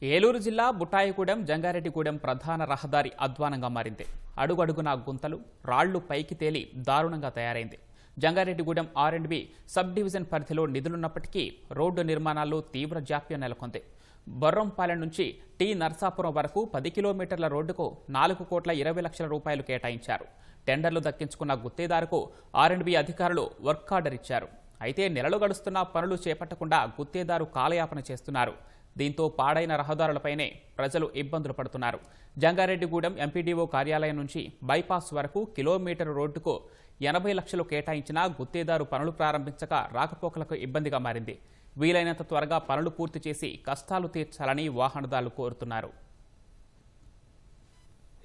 ఏలూరు జిల్లా బుట్టాయిగూడెం జంగారెడ్డిగూడెం ప్రధాన రహదారి అధ్వానంగా మారింది. అడుగడుగునా గుంతలు, రాళ్లు పైకి తేలి దారుణంగా తయారైంది. జంగారెడ్డిగూడెం R&B సబ్ డివిజన్ పరిధిలో నిధులున్నప్పటికీ రోడ్డు నిర్మాణాల్లో తీవ్ర జాప్యం నెలకొంది. బొర్రంపాలెం నుంచి టీ నర్సాపురం వరకు 10 కిలోమీటర్ల రోడ్డుకు 4,20,00,000 రూపాయలు కేటాయించారు. టెండర్లు దక్కించుకున్న గుత్తేదారుకు R&B అధికారులు వర్క్ ఆర్డర్ ఇచ్చారు. అయితే నెలలు గడుస్తున్నా పనులు చేపట్టకుండా గుత్తేదారు కాలయాపన చేస్తున్నారు. దీంతో పాడైన రహదారులపైనే ప్రజలు ఇబ్బందులు పడుతున్నారు. జంగారెడ్డిగూడెం ఎంపీడీఓ కార్యాలయం నుంచి బైపాస్ వరకు కిలోమీటర్ రోడ్డుకు 80 లక్షలు కేటాయించినా గుత్తేదారు పనులు ప్రారంభించక రాకపోకలకు ఇబ్బందిగా మారింది. వీలైనంత త్వరగా పనులు పూర్తి చేసి కష్టాలు తీర్చాలని వాహనదారులు కోరుతున్నారు.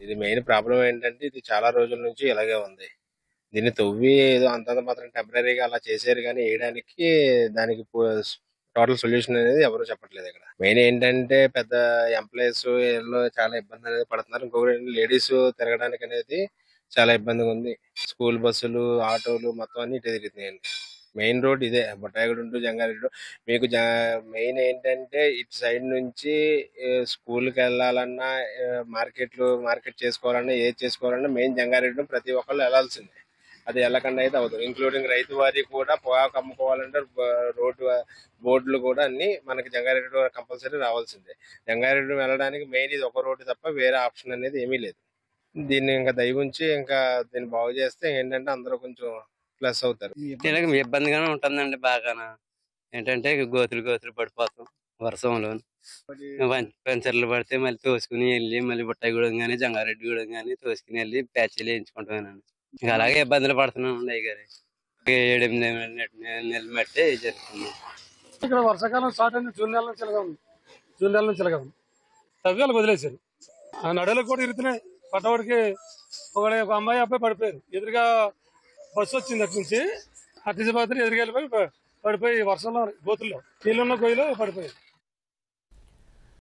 ఇది మెయిన్ ప్రాబ్లం ఏంటంటే ఇది చాలా రోజుల నుంచి ఇలాగే ఉంది. దీన్ని తవ్వి ఏదో అంతంత మాత్రం టెంపరీగా అలా చేశారు కానీ వేయడానికి దానికి టోటల్ సొల్యూషన్ అనేది ఎవరు చెప్పట్లేదు. ఇక్కడ మెయిన్ ఏంటంటే పెద్ద ఎంప్లాయీస్ చాలా ఇబ్బంది అనేది పడుతున్నారు. ఇంకొకటి లేడీస్ తిరగడానికి అనేది చాలా ఇబ్బందిగా ఉంది. స్కూల్ బస్సులు, ఆటోలు మొత్తం అన్ని ఇటే తిరుగుతున్నాయండి. మెయిన్ రోడ్ ఇదే బుట్టాయిగూడెం టు జంగారెడ్డి. మీకు మెయిన్ ఏంటంటే ఇటు సైడ్ నుంచి స్కూల్కి వెళ్ళాలన్నా, మార్కెట్ చేసుకోవాలన్నా, ఏది చేసుకోవాలన్నా మెయిన్ జంగారెడ్డి ప్రతి ఒక్కళ్ళు వెళ్ళాల్సిందే. అది వెళ్ళకుండా అయితే అవుతుంది. ఇంక్లూడింగ్ రైతు వారి కూడా పొగాకు అమ్ముకోవాలంటే రోడ్డు బోర్డులు కూడా అన్ని మనకి జంగారెడ్డి కంపల్సరీ రావాల్సిందే. జంగారెడ్డి వెళ్ళడానికి మెయిన్ ఇది ఒక రోడ్డు తప్ప వేరే ఆప్షన్ అనేది ఏమీ లేదు. దీన్ని ఇంకా దయ ఉంచి ఇంకా దీన్ని బాగు చేస్తే ఏంటంటే అందరూ కొంచెం ప్లస్ అవుతారు. ఇబ్బందిగానే ఉంటుందండి. బాగానా ఏంటంటే గోతులు పడిపోతాం వర్షంలో. పంచర్లు పడితే మళ్ళీ తోసుకుని వెళ్ళి మళ్ళీ బుట్టాయిగూడెం కానీ జంగారెడ్డిగూడెం కానీ తోసుకుని వెళ్ళి ప్యాచీలు వేయించుకుంటామేనండి. ఇంకా అలాగే ఇబ్బందులు పడుతున్నామండి. అయ్యారు 7-8 నెలలు బట్టి జరుగుతుంది. ఇక్కడ వర్షాకాలం స్టార్ట్ అయింది. జూన్ నెల నుంచి ఇలాగా ఉంది. తవ్వాలకు వదిలేశారు. ఆ నడులకు కూడా ఇరుతున్నాయి. పట్టవాడికి ఒక అమ్మాయి అబ్బాయి పడిపోయారు. ఎదురుగా బస్సు వచ్చింది అటు నుంచి. అటు నుంచి ఎదురుగా వెళ్ళిపోయి పడిపోయి వర్షంలో గోతుల్లో నీళ్ళున్న గొయ్యిలో పడిపోయారు.